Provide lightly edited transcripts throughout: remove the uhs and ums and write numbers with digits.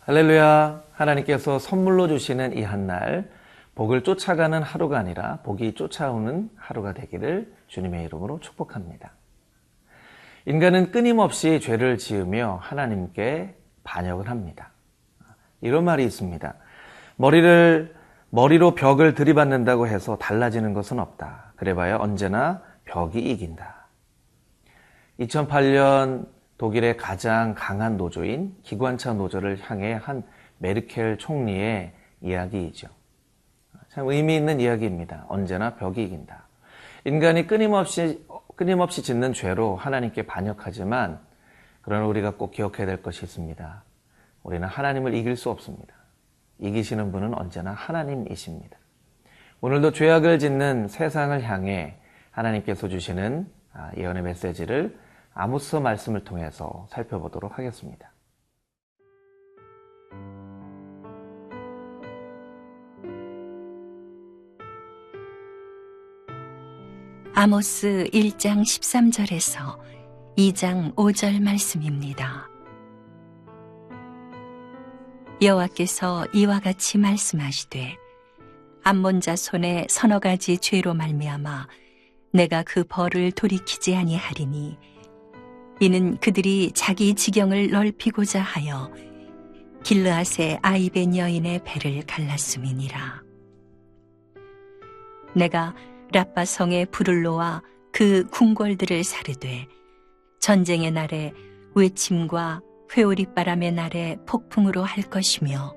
할렐루야. 하나님께서 선물로 주시는 이 한날 복을 쫓아가는 하루가 아니라 복이 쫓아오는 하루가 되기를 주님의 이름으로 축복합니다. 인간은 끊임없이 죄를 지으며 하나님께 반역을 합니다. 이런 말이 있습니다. 머리로 벽을 들이받는다고 해서 달라지는 것은 없다. 그래봐야 언제나 벽이 이긴다. 2008년 독일의 가장 강한 노조인 기관차 노조를 향해 한 메르켈 총리의 이야기이죠. 참 의미 있는 이야기입니다. 언제나 벽이 이긴다. 인간이 끊임없이 짓는 죄로 하나님께 반역하지만 그러나 우리가 꼭 기억해야 될 것이 있습니다. 우리는 하나님을 이길 수 없습니다. 이기시는 분은 언제나 하나님이십니다. 오늘도 죄악을 짓는 세상을 향해 하나님께서 주시는 예언의 메시지를 아모스 말씀을 통해서 살펴보도록 하겠습니다. 아모스 1장 13절에서 2장 5절 말씀입니다. 여호와께서 이와 같이 말씀하시되 암몬 자손의 서너 가지 죄로 말미암아 내가 그 벌을 돌이키지 아니하리니 이는 그들이 자기 지경을 넓히고자 하여 길르앗의 아이벤 여인의 배를 갈랐음이니라. 내가 라빠 성의 불을 놓아 그 궁궐들을 사르되 전쟁의 날에 외침과 회오리바람의 날에 폭풍으로 할 것이며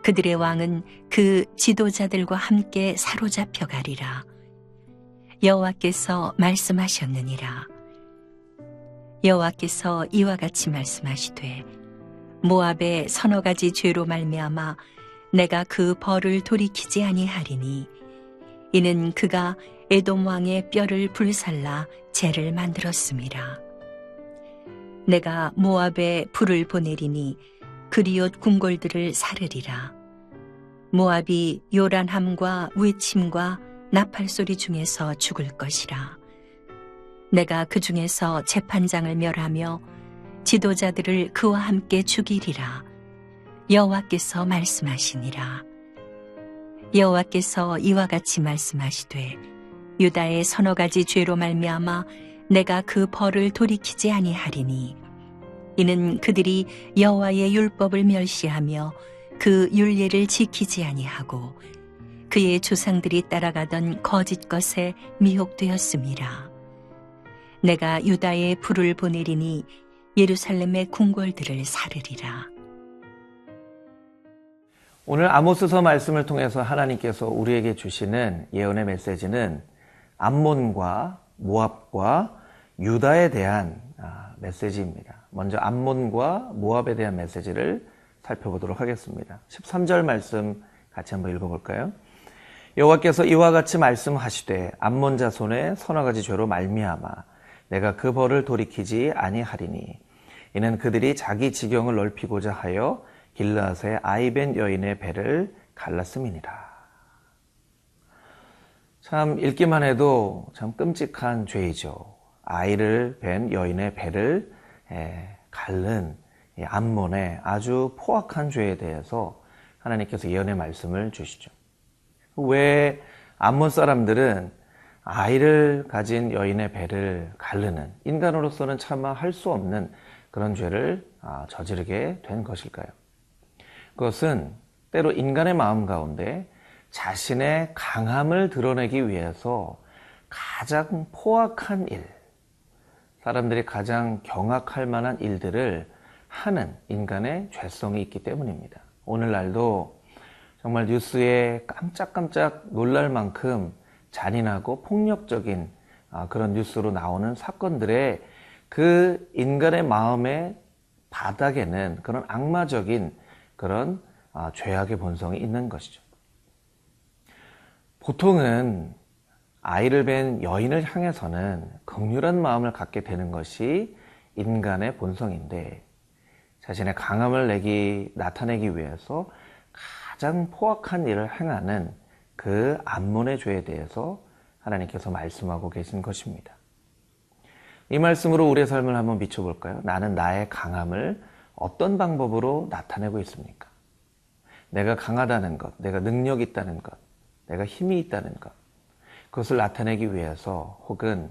그들의 왕은 그 지도자들과 함께 사로잡혀 가리라. 여호와께서 말씀하셨느니라. 여호와께서 이와 같이 말씀하시되 모압의 서너 가지 죄로 말미암아 내가 그 벌을 돌이키지 아니하리니 이는 그가 에돔 왕의 뼈를 불살라 재를 만들었음이라. 내가 모압에 불을 보내리니 그리옷 궁궐들을 사르리라. 모압이 요란함과 외침과 나팔소리 중에서 죽을 것이라. 내가 그 중에서 재판장을 멸하며 지도자들을 그와 함께 죽이리라. 여호와께서 말씀하시니라. 여호와께서 이와 같이 말씀하시되 유다의 서너 가지 죄로 말미암아 내가 그 벌을 돌이키지 아니하리니 이는 그들이 여호와의 율법을 멸시하며 그 율례를 지키지 아니하고 그의 조상들이 따라가던 거짓 것에 미혹되었음이라. 내가 유다에 불을 보내리니 예루살렘의 궁궐들을 사르리라. 오늘 아모스서 말씀을 통해서 하나님께서 우리에게 주시는 예언의 메시지는 암몬과 모압과 유다에 대한 메시지입니다. 먼저 암몬과 모압에 대한 메시지를 살펴보도록 하겠습니다. 13절 말씀 같이 한번 읽어볼까요? 여호와께서 이와 같이 말씀하시되 암몬 자손의 서너 가지 죄로 말미암아 내가 그 벌을 돌이키지 아니하리니 이는 그들이 자기 지경을 넓히고자 하여 길르앗의 아이벤 여인의 배를 갈랐음이니라. 참 읽기만 해도 참 끔찍한 죄이죠. 아이를 뵌 여인의 배를 갈른 암몬의 아주 포악한 죄에 대해서 하나님께서 예언의 말씀을 주시죠. 왜 암몬 사람들은 아이를 가진 여인의 배를 가르는 인간으로서는 차마 할 수 없는 그런 죄를 저지르게 된 것일까요? 그것은 때로 인간의 마음 가운데 자신의 강함을 드러내기 위해서 가장 포악한 일, 사람들이 가장 경악할 만한 일들을 하는 인간의 죄성이 있기 때문입니다. 오늘날도 정말 뉴스에 깜짝깜짝 놀랄 만큼 잔인하고 폭력적인 그런 뉴스로 나오는 사건들의 그 인간의 마음의 바닥에는 그런 악마적인 그런 죄악의 본성이 있는 것이죠. 보통은 아이를 뵌 여인을 향해서는 긍휼한 마음을 갖게 되는 것이 인간의 본성인데 자신의 강함을 나타내기 위해서 가장 포악한 일을 행하는 그 암몬의 죄에 대해서 하나님께서 말씀하고 계신 것입니다. 이 말씀으로 우리의 삶을 한번 비춰볼까요? 나는 나의 강함을 어떤 방법으로 나타내고 있습니까? 내가 강하다는 것, 내가 능력이 있다는 것, 내가 힘이 있다는 것, 그것을 나타내기 위해서 혹은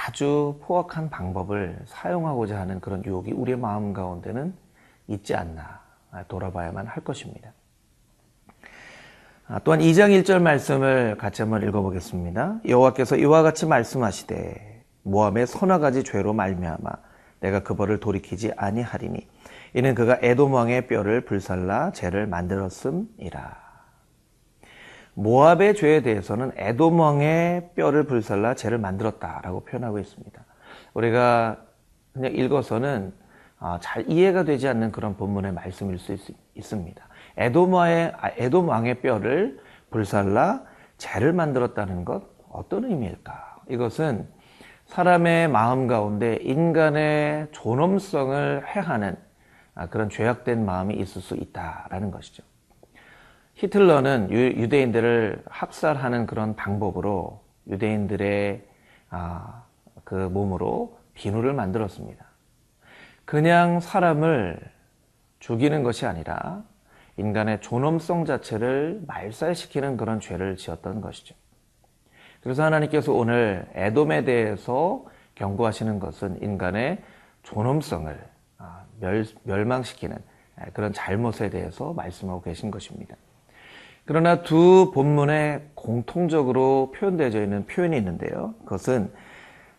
아주 포악한 방법을 사용하고자 하는 그런 유혹이 우리의 마음 가운데는 있지 않나 돌아봐야만 할 것입니다. 또한 2장 1절 말씀을 같이 한번 읽어보겠습니다. 여호와께서 이와 같이 말씀하시되 모압의 서너 가지 죄로 말미암아 내가 그 벌을 돌이키지 아니하리니 이는 그가 에돔 왕의 뼈를 불살라 죄를 만들었음이라. 모압의 죄에 대해서는 에돔 왕의 뼈를 불살라 죄를 만들었다라고 표현하고 있습니다. 우리가 그냥 읽어서는 잘 이해가 되지 않는 그런 본문의 말씀일 수 있습니다. 에돔 왕의 뼈를 불살라 죄를 만들었다는 것, 어떤 의미일까? 이것은 사람의 마음 가운데 인간의 존엄성을 해하는 그런 죄악된 마음이 있을 수 있다라는 것이죠. 히틀러는 유대인들을 학살하는 그런 방법으로 유대인들의 그 몸으로 비누를 만들었습니다. 그냥 사람을 죽이는 것이 아니라 인간의 존엄성 자체를 말살시키는 그런 죄를 지었던 것이죠. 그래서 하나님께서 오늘 에돔에 대해서 경고하시는 것은 인간의 존엄성을 멸망시키는 그런 잘못에 대해서 말씀하고 계신 것입니다. 그러나 두 본문에 공통적으로 표현되어 있는 표현이 있는데요. 그것은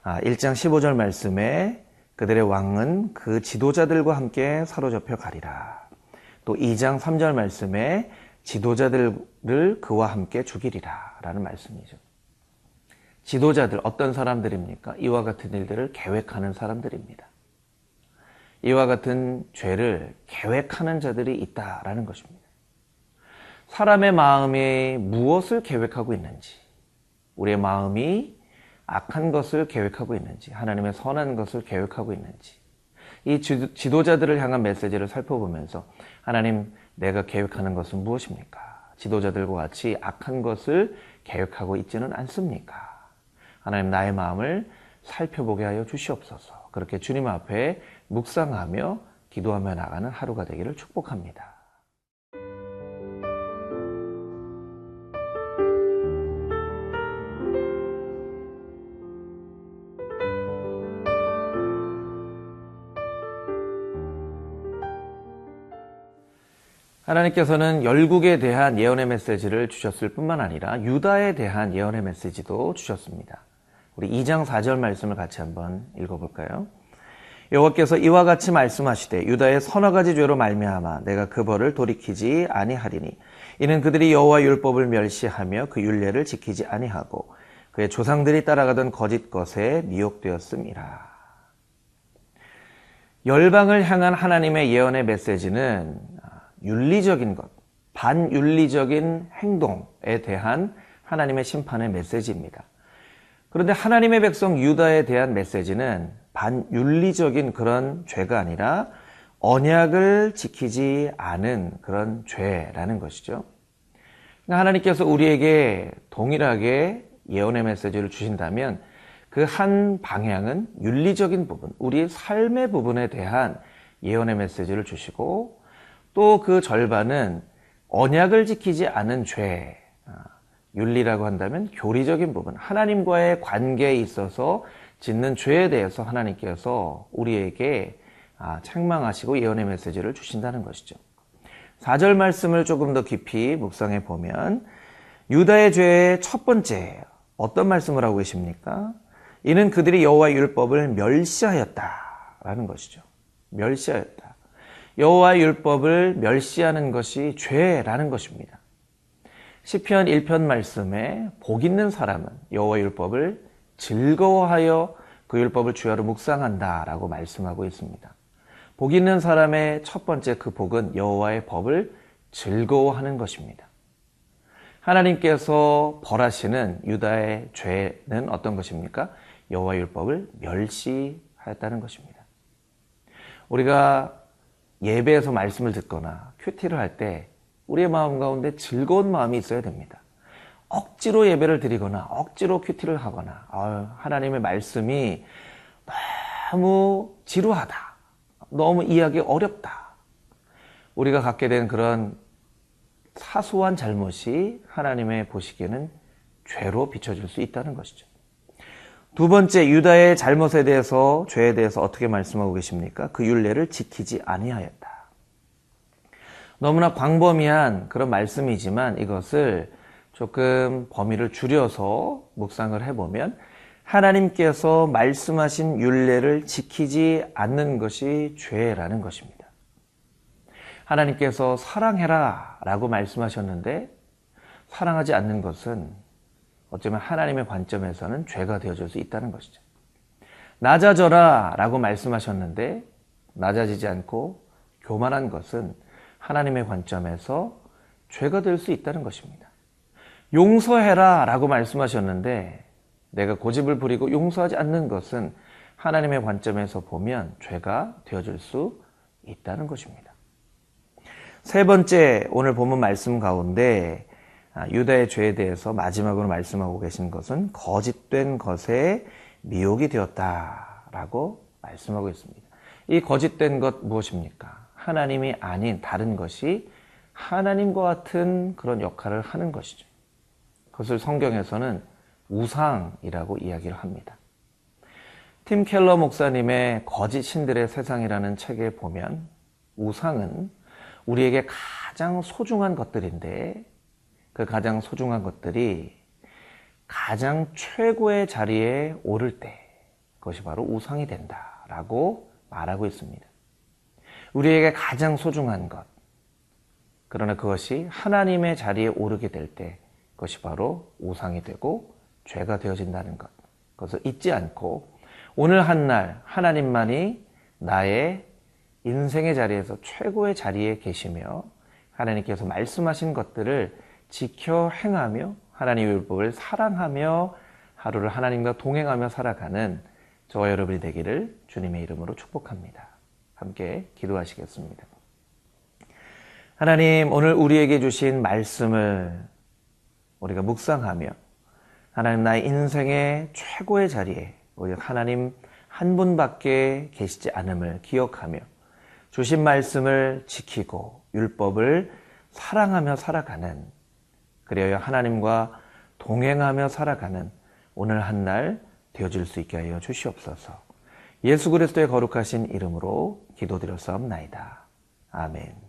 1장 15절 말씀에 그들의 왕은 그 지도자들과 함께 사로잡혀 가리라. 또 2장 3절 말씀에 지도자들을 그와 함께 죽이리라 라는 말씀이죠. 지도자들 어떤 사람들입니까? 이와 같은 일들을 계획하는 사람들입니다. 이와 같은 죄를 계획하는 자들이 있다라는 것입니다. 사람의 마음이 무엇을 계획하고 있는지, 우리의 마음이 악한 것을 계획하고 있는지, 하나님의 선한 것을 계획하고 있는지, 이 지도자들을 향한 메시지를 살펴보면서 하나님, 내가 계획하는 것은 무엇입니까? 지도자들과 같이 악한 것을 계획하고 있지는 않습니까? 하나님, 나의 마음을 살펴보게 하여 주시옵소서. 그렇게 주님 앞에 묵상하며 기도하며 나가는 하루가 되기를 축복합니다. 하나님께서는 열국에 대한 예언의 메시지를 주셨을 뿐만 아니라 유다에 대한 예언의 메시지도 주셨습니다. 우리 2장 4절 말씀을 같이 한번 읽어볼까요? 여호와께서 이와 같이 말씀하시되 유다의 서너 가지 죄로 말미암아 내가 그 벌을 돌이키지 아니하리니 이는 그들이 여호와 율법을 멸시하며 그 율례를 지키지 아니하고 그의 조상들이 따라가던 거짓 것에 미혹되었음이라. 열방을 향한 하나님의 예언의 메시지는 윤리적인 것, 반윤리적인 행동에 대한 하나님의 심판의 메시지입니다. 그런데 하나님의 백성 유다에 대한 메시지는 반윤리적인 그런 죄가 아니라 언약을 지키지 않은 그런 죄라는 것이죠. 그러니까 하나님께서 우리에게 동일하게 예언의 메시지를 주신다면 그 한 방향은 윤리적인 부분, 우리의 삶의 부분에 대한 예언의 메시지를 주시고 또 그 절반은 언약을 지키지 않은 죄, 윤리라고 한다면 교리적인 부분, 하나님과의 관계에 있어서 짓는 죄에 대해서 하나님께서 우리에게 책망하시고 예언의 메시지를 주신다는 것이죠. 4절 말씀을 조금 더 깊이 묵상해 보면 유다의 죄의 첫 번째 어떤 말씀을 하고 계십니까? 이는 그들이 여호와의 율법을 멸시하였다라는 것이죠. 멸시하였다. 여호와의 율법을 멸시하는 것이 죄라는 것입니다. 시편 1편 말씀에 복 있는 사람은 여호와의 율법을 즐거워하여 그 율법을 주야로 묵상한다라고 말씀하고 있습니다. 복 있는 사람의 첫 번째 그 복은 여호와의 법을 즐거워하는 것입니다. 하나님께서 벌하시는 유다의 죄는 어떤 것입니까? 여호와의 율법을 멸시하였다는 것입니다. 우리가 예배에서 말씀을 듣거나 큐티를 할 때 우리의 마음 가운데 즐거운 마음이 있어야 됩니다. 억지로 예배를 드리거나 억지로 큐티를 하거나 하나님의 말씀이 너무 지루하다, 너무 이해하기 어렵다. 우리가 갖게 된 그런 사소한 잘못이 하나님의 보시기에는 죄로 비춰질 수 있다는 것이죠. 두 번째, 유다의 잘못에 대해서, 죄에 대해서 어떻게 말씀하고 계십니까? 그 율례를 지키지 아니하였다. 너무나 광범위한 그런 말씀이지만 이것을 조금 범위를 줄여서 묵상을 해보면 하나님께서 말씀하신 율례를 지키지 않는 것이 죄라는 것입니다. 하나님께서 사랑해라 라고 말씀하셨는데 사랑하지 않는 것은 어쩌면 하나님의 관점에서는 죄가 되어질 수 있다는 것이죠. 낮아져라 라고 말씀하셨는데 낮아지지 않고 교만한 것은 하나님의 관점에서 죄가 될 수 있다는 것입니다. 용서해라 라고 말씀하셨는데 내가 고집을 부리고 용서하지 않는 것은 하나님의 관점에서 보면 죄가 되어질 수 있다는 것입니다. 세 번째, 오늘 본문 말씀 가운데 유다의 죄에 대해서 마지막으로 말씀하고 계신 것은 거짓된 것에 미혹이 되었다라고 말씀하고 있습니다. 이 거짓된 것 무엇입니까? 하나님이 아닌 다른 것이 하나님과 같은 그런 역할을 하는 것이죠. 그것을 성경에서는 우상이라고 이야기를 합니다. 팀 켈러 목사님의 거짓 신들의 세상이라는 책에 보면 우상은 우리에게 가장 소중한 것들인데 그 가장 소중한 것들이 가장 최고의 자리에 오를 때 그것이 바로 우상이 된다라고 말하고 있습니다. 우리에게 가장 소중한 것, 그러나 그것이 하나님의 자리에 오르게 될 때 그것이 바로 우상이 되고 죄가 되어진다는 것, 그것을 잊지 않고 오늘 한날 하나님만이 나의 인생의 자리에서 최고의 자리에 계시며 하나님께서 말씀하신 것들을 지켜 행하며 하나님의 율법을 사랑하며 하루를 하나님과 동행하며 살아가는 저와 여러분이 되기를 주님의 이름으로 축복합니다. 함께 기도하시겠습니다. 하나님, 오늘 우리에게 주신 말씀을 우리가 묵상하며 하나님 나의 인생의 최고의 자리에 오직 하나님 한 분밖에 계시지 않음을 기억하며 주신 말씀을 지키고 율법을 사랑하며 살아가는, 그리하여 하나님과 동행하며 살아가는 오늘 한날 되어질 수 있게 하여 주시옵소서. 예수 그리스도의 거룩하신 이름으로 기도드렸사옵나이다. 아멘.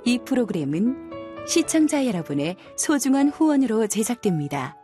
이 프로그램은 시청자 여러분의 소중한 후원으로 제작됩니다.